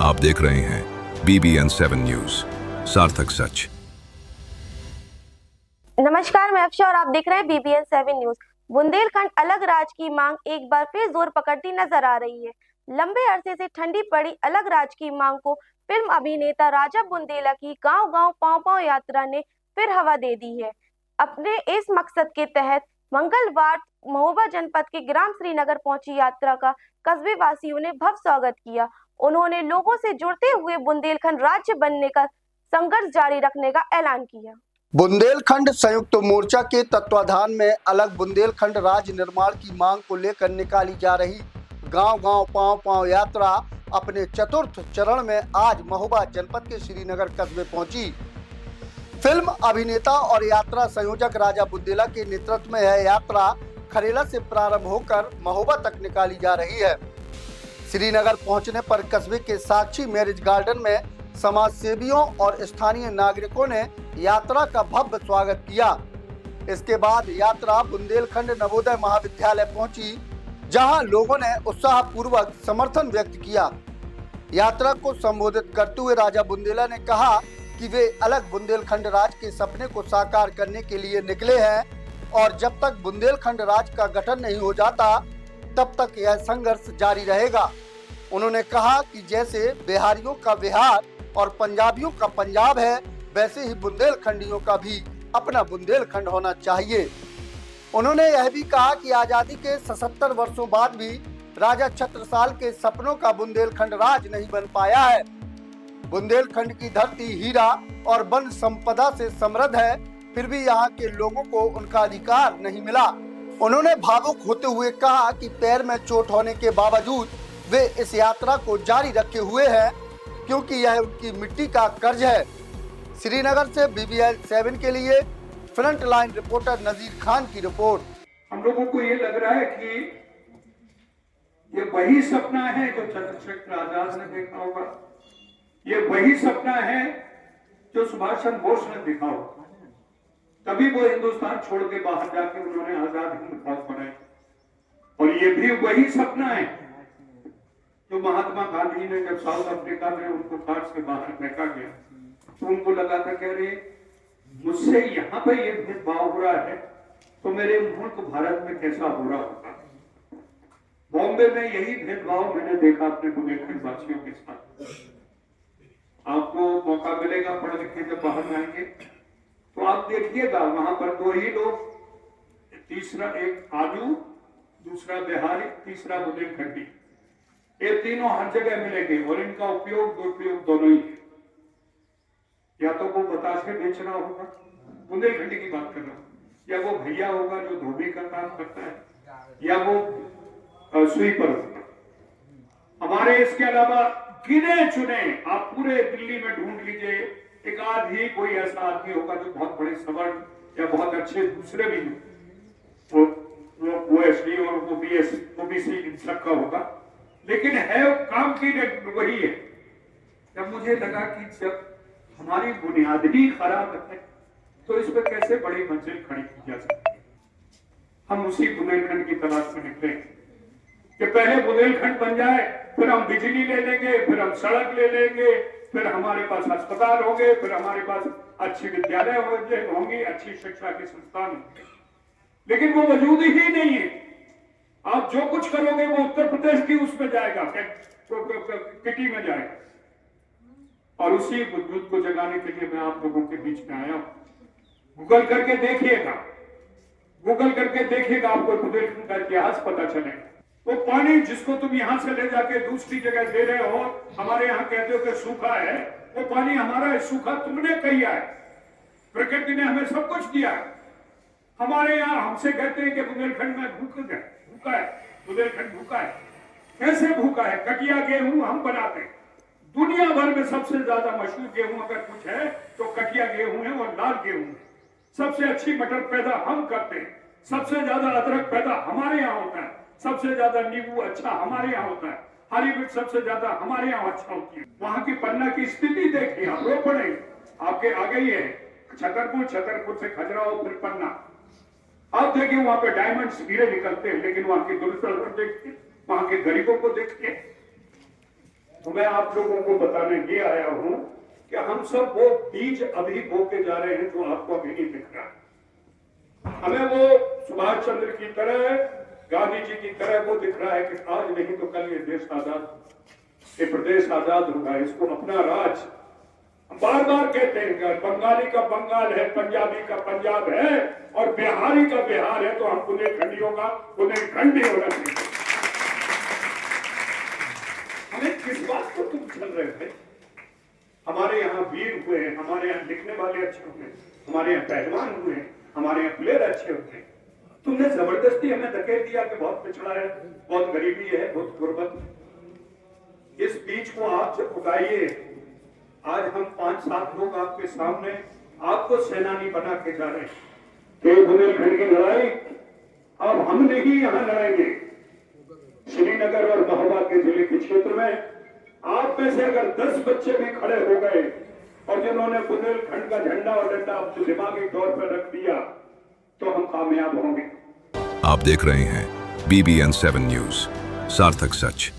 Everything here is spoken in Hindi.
आप देख रहे हैं BBN 7 न्यूज, सार्थक सच। नमस्कार, मैं अफशा और आप देख रहे हैं BBN 7 न्यूज। बुंदेलखंड अलग राज्य की मांग एक बार फिर जोर पकड़ती नजर आ रही है। लंबे अरसे से ठंडी पड़ी अलग राज्य की मांग को फिल्म अभिनेता राजा बुंदेला की गांव-गांव पांव-पांव यात्रा ने फिर हवा दे दी है। अपने इस मकसद के तहत मंगलवार महोबा जनपद के ग्राम श्रीनगर पहुंची यात्रा का कस्बे वासियों ने भव्य स्वागत किया। उन्होंने लोगों से जुड़ते हुए बुंदेलखंड राज्य बनने का संघर्ष जारी रखने का ऐलान किया। बुंदेलखंड संयुक्त मोर्चा के तत्वाधान में अलग बुंदेलखंड राज्य निर्माण की मांग को लेकर निकाली जा रही गांव-गांव पांव-पांव यात्रा अपने चतुर्थ चरण में आज महोबा जनपद के श्रीनगर कस्बे पहुंची। फिल्म अभिनेता और यात्रा संयोजक राजा बुंदेला के नेतृत्व में यह यात्रा खरेला से प्रारंभ होकर महोबा तक निकाली जा रही है। श्रीनगर पहुंचने पर कस्बे के साक्षी मैरिज गार्डन में समाज सेवियों और स्थानीय नागरिकों ने यात्रा का भव्य स्वागत किया। इसके बाद यात्रा बुंदेलखंड नवोदय महाविद्यालय पहुंची, जहां लोगों ने उत्साहपूर्वक समर्थन व्यक्त किया। यात्रा को संबोधित करते हुए राजा बुंदेला ने कहा कि वे अलग बुंदेलखंड राज्य के सपने को साकार करने के लिए निकले हैं और जब तक बुंदेलखंड राज्य का गठन नहीं हो जाता तब तक यह संघर्ष जारी रहेगा। उन्होंने कहा कि जैसे बिहारियों का बिहार और पंजाबियों का पंजाब है, वैसे ही बुंदेलखंडियों का भी अपना बुंदेलखंड होना चाहिए। उन्होंने यह भी कहा कि आजादी के 77 वर्षों बाद भी राजा छत्रसाल के सपनों का बुंदेलखंड राज नहीं बन पाया है। बुंदेलखंड की धरती हीरा और वन संपदा से समृद्ध है, फिर भी यहाँ के लोगों को उनका अधिकार नहीं मिला। उन्होंने भावुक होते हुए कहा कि पैर में चोट होने के बावजूद वे इस यात्रा को जारी रखे हुए हैं, क्योंकि यह उनकी मिट्टी का कर्ज है। श्रीनगर से BBN 7 के लिए फ्रंट लाइन रिपोर्टर नजीर खान की रिपोर्ट। हम लोगों को ये लग रहा है कि ये वही सपना है जो चंद्रशेखर आजाद ने देखा होगा, ये वही सपना है जो सुभाष चंद्र बोस ने देखा होगा। तभी वो हिंदुस्तान छोड़ के बाहर जाके उन्होंने आजाद हिंद फौज बनाई। और ये भी वही सपना है जो महात्मा गांधी ने जब साउथ अफ्रीका में उनको कार से बाहर फेंका गया तो उनको लगा था कह रहे मुझसे यहाँ पे ये भेदभाव हो रहा है तो मेरे मुल्क भारत में कैसा हो रहा होगा। बॉम्बे में यही भेदभाव मैंने देखा अपने बुंदेलखंड वासियों के साथ। आपको मौका मिलेगा पढ़ लिखे जब बाहर आएंगे तो आप देखिएगा वहां पर दो ही लोग, तीसरा एक आलू, दूसरा बिहारी, तीसरा बुंदेलखंडी, ये तीनों हर जगह मिलेंगे और इनका उपयोग दुरुपयोग दोनों ही है। या तो वो बतासे बेच रहा होगा, बुंदेलखंडी की बात कर रहा हूं, या वो भैया होगा जो धोबी का काम करता है, या वो स्वीपर होगा। हमारे इसके अलावा गिने चुने आप पूरे दिल्ली में ढूंढ लीजिए, एक आध ही कोई ऐसा आदमी होगा जो बहुत बड़े सवर्ण या बहुत अच्छे दूसरे भी वो एसडी और वो ओबीसी इन सब का होगा, लेकिन है वो काम की वही है। जब मुझे लगा कि जब हमारी बुनियाद ही खराब है तो इस पर कैसे बड़ी मंजिल खड़ी की जा सकती है। हम उसी बुंदेलखंड की तलाश में निकले कि पहले बुंदेलखंड बन जाए, फिर हम बिजली ले लेंगे, फिर हम सड़क ले लेंगे, फिर हमारे पास अस्पताल होंगे, फिर हमारे पास अच्छी विद्यालय होंगी, अच्छी शिक्षा के संस्थान होंगे। लेकिन वो वजूद ही नहीं है। आप जो कुछ करोगे वो उत्तर प्रदेश की उसमें जाएगा, किटी में जाएगा। और उसी वजूद को जगाने के लिए मैं आप लोगों के बीच में आया हूं। गूगल करके देखिएगा, आपको बुंदेलखंड का इतिहास पता चलेगा। वो पानी जिसको तुम यहां से ले जाके दूसरी जगह दे रहे हो, हमारे यहाँ कहते हो कि सूखा है, वो पानी हमारा है, सूखा तुमने किया है। प्रकृति ने हमें सब कुछ दिया है। हमारे यहाँ हमसे कहते हैं कि बुंदेलखंड में भूखा है, बुंदेलखंड भूखा है। कैसे भूखा है? कटिया गेहूं हम बनाते हैं। दुनिया भर में सबसे ज्यादा मशहूर गेहूं अगर कुछ है तो कटिया गेहूं है और लाल गेहूं है। सबसे अच्छी मटर पैदा हम करते हैं, सबसे ज्यादा अदरक पैदा हमारे यहाँ होता है, सबसे ज्यादा नींबू अच्छा हमारे यहाँ होता है, हरी मिर्च सबसे ज्यादा हमारे यहाँ अच्छा होती है। वहां की पन्ना की स्थिति देखिए, आप रो पड़े, आपके आगे ही है छतरपुर से खजुराहो फिर पन्ना। आप देखिए वहां पे डायमंड्स हीरे निकलते हैं, लेकिन वहां की दुर्दशा देखिए, वहां के गरीबों को देखिए। तो मैं आप लोगों को बताने ये आया हूं कि हम सब वो बीज अभी बो के जा रहे हैं जो आपको अभी नहीं दिख रहा। हमें वो सुभाष चंद्र की तरह, गांधी जी की तरह वो दिख रहा है कि आज नहीं तो कल ये देश आजाद, ये प्रदेश आजाद होगा, इसको अपना राज। बार बार कहते हैं कि बंगाली का बंगाल है, पंजाबी का पंजाब है और बिहारी का बिहार है, तो हम बुंदेलखंडियों का बुंदेलखंड ही होना चाहिए। हमें किस बात को तुम चल रहे थे? हमारे यहाँ वीर हुए हैं, हमारे यहाँ लिखने वाले अच्छे हुए हैं, हमारे यहाँ पहलवान हुए हैं, हमारे यहाँ प्लेयर अच्छे होते हैं। तुमने जबरदस्ती हमें धकेल दिया कि बहुत पिछड़ा है, बहुत गरीबी है, बहुत गुर्बत। इस बीज को आप जब उगाइए, आज हम 5-7 लोग आपके सामने आपको सेनानी बना के जा रहे हैं। तो बुंदेलखंड की लड़ाई अब हम नहीं यहाँ लड़ाएंगे। श्रीनगर और महोबा के जिले के क्षेत्र में आप में से अगर 10 बच्चे भी खड़े हो गए और जिन्होंने बुंदेलखंड का झंडा और डंडा अपने दिमागी तौर पर रख दिया, तो हम कामयाब होंगे। आप देख रहे हैं BBN 7 न्यूज, सार्थक सच।